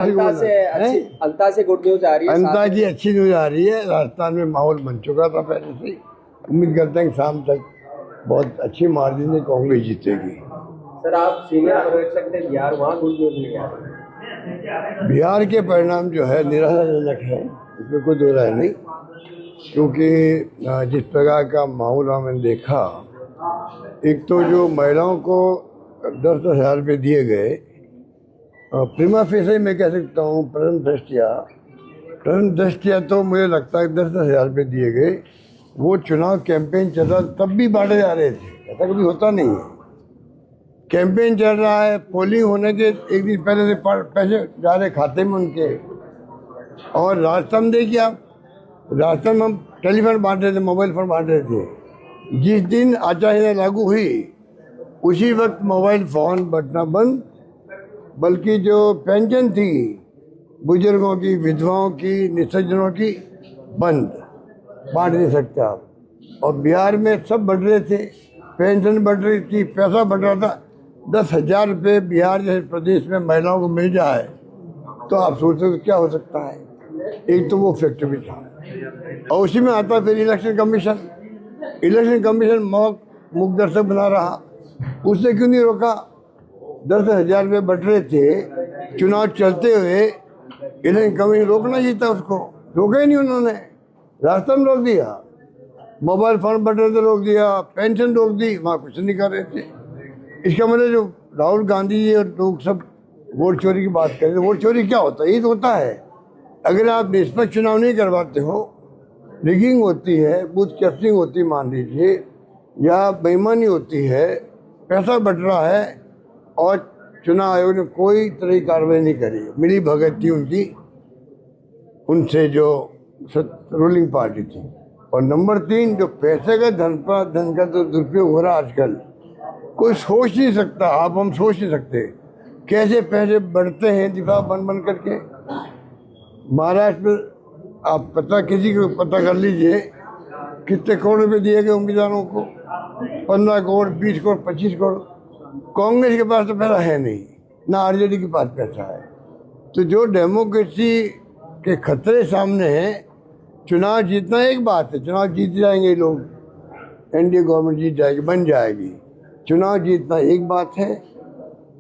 अंता से good news आ रही है। अंता की अच्छी न्यूज आ रही है। राजस्थान में माहौल बन चुका था पहले से। उम्मीद करते हैं कि शाम तक बहुत अच्छी मार्जिन से कांग्रेस जीतेगी। सर, आप सीनियर पर्यवेक्षक थे बिहार, वहाँ गुड न्यूज नहीं आ रही। बिहार के परिणाम जो है निराशाजनक है, इसमें कोई दो राय नहीं, क्योंकि जिस प्रकार का माहौल हमने देखा, एक तो जो महिलाओं को 10,000 रुपये दिए गए, प्रीमा फेसे मैं कह सकता हूँ प्रथम दृष्टिया तो मुझे लगता है 10,000 रुपये दिए गए। वो चुनाव कैंपेन चल रहा तब भी बांटे जा रहे थे, ऐसा कभी होता नहीं है। कैंपेन चल रहा है, पोलिंग होने के एक दिन पहले से पैसे जा रहे खाते में उनके। और राजस्थान देखिए आप, राजस्थान में हम टेलीफोन बांट रहे थे, मोबाइल फोन बांट रहे थे। जिस दिन आचार संहिता लागू हुई उसी वक्त मोबाइल फोन बटना बंद, बल्कि जो पेंशन थी बुजुर्गों की, विधवाओं की, निसज्जनों की, बंद, बांट नहीं सकते आप। और बिहार में सब बढ़ रहे थे, पेंशन बढ़ रही थी, पैसा बढ़ रहा था। 10,000 रुपये बिहार जैसे प्रदेश में महिलाओं को मिल जाए तो आप सोचते हो क्या हो सकता है। एक तो वो फैक्टर भी था, और उसी में आता फिर इलेक्शन कमीशन मुख दर्शक बना रहा। उसने क्यों नहीं रोका? 10,000 रुपये बट रहे थे, चुनाव चलते हुए इलेक्शन कमीशन रोकना चाहिए था, उसको रोका ही नहीं उन्होंने। रास्ता में रोक दिया, मोबाइल फोन बट रहे थे रोक दिया, पेंशन रोक दी, वहाँ कुछ नहीं कर रहे थे। इसका मतलब जो राहुल गांधी जी और लोग सब वोट चोरी की बात कर रहे थे, वोट चोरी क्या होता है? ये तो होता है, अगर आप निष्पक्ष चुनाव नहीं करवाते हो, रिगिंग होती है, बूथ कैप्चरिंग होती है मान लीजिए, या बेईमानी होती है, पैसा बट रहा है और चुनाव आयोग ने कोई तरह की कार्रवाई नहीं करी, मिली भगत थी उनकी उनसे जो रूलिंग पार्टी थी। और नंबर 3, जो पैसे का धन का तो दुरुपयोग हो रहा आजकल, कोई सोच नहीं सकता। आप हम सोच नहीं सकते कैसे पैसे बढ़ते हैं दिफा बन करके। महाराष्ट्र में आप किसी को पता कर लीजिए कितने करोड़ रुपये दिए गए उम्मीदवारों को, 15 करोड़, 20 करोड़, 25 करोड़। कांग्रेस के पास तो पैसा है नहीं, ना आरजेडी के पास पैसा है। तो जो डेमोक्रेसी के खतरे सामने हैं, चुनाव जीतना एक बात है, चुनाव जीत जाएंगे लोग, एनडीए गवर्नमेंट जीत जाएगी, बन जाएगी। चुनाव जीतना एक बात है।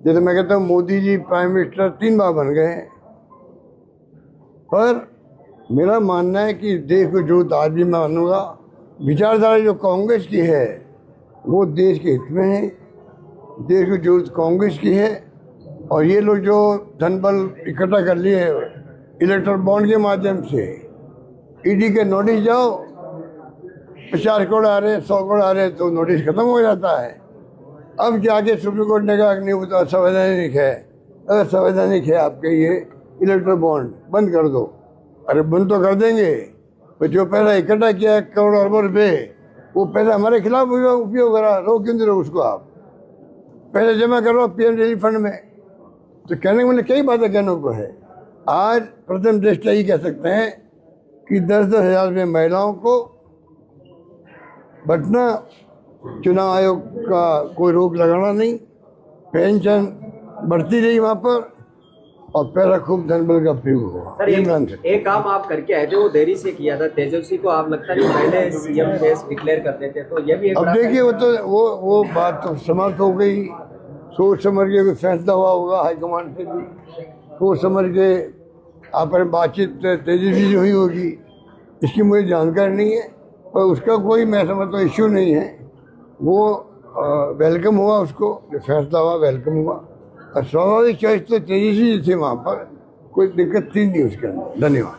जैसे मैं कहता हूँ मोदी जी प्राइम मिनिस्टर 3 बार बन गए हैं, पर मेरा मानना है कि देश को जरूरत आज भी मैं मानूंगा, विचारधारा जो कांग्रेस की है वो देश के हित में है। देश को जरूरत कांग्रेस की है। और ये लोग जो धन बल इकट्ठा कर लिए इलेक्ट्रल बॉन्ड के माध्यम से, ईडी के नोटिस जाओ, 50 करोड़ आ रहे, 100 करोड़ आ रहे, तो नोटिस खत्म हो जाता है। अब जाके सुप्रीम कोर्ट ने कहा नहीं, वो तो असंवैधानिक है। अगर संवैधानिक है आपके ये इलेक्ट्रल बॉन्ड, बंद कर दो। अरे बंद तो कर देंगे, तो जो पैसा इकट्ठा किया है करोड़ अरबों रुपये, वो पैसा हमारे खिलाफ उपयोग करा, रोक क्यों नहीं रहो उसको? आप पैसे जमा करो पीएम रिलीफ फंड में। तो कहने के मतलब कई बातें कहने को है। आज प्रथम दृष्टया ये कह सकते हैं कि 10,000 रुपये महिलाओं को बटना, चुनाव आयोग का कोई रोक लगाना नहीं, पेंशन बढ़ती रही वहाँ पर, और पैसा खूब धनबल का प्रयोग हुआ। सर, एक काम आप करके आए थे, वो देरी से किया था। तेजस्वी को आप लगता नहीं पहले सीएम फेस डिक्लेयर करते थे, तो ये भी अब देखिए वो तो वो बात तो समाप्त हो गई। सोच समझ के कोई फैसला हुआ होगा हाईकमान से भी, सोच समझ के आप बातचीत तेजस्वी से हुई होगी, इसकी मुझे जानकारी नहीं है, पर उसका कोई मैं समझता हूँ इश्यू नहीं है। वो वेलकम हुआ, उसको जो फैसला हुआ वेलकम हुआ। और स्वाभाविक चॉइस तो तेजस्वी थी वहाँ पर, कोई दिक्कत थी नहीं उसके अंदर। धन्यवाद।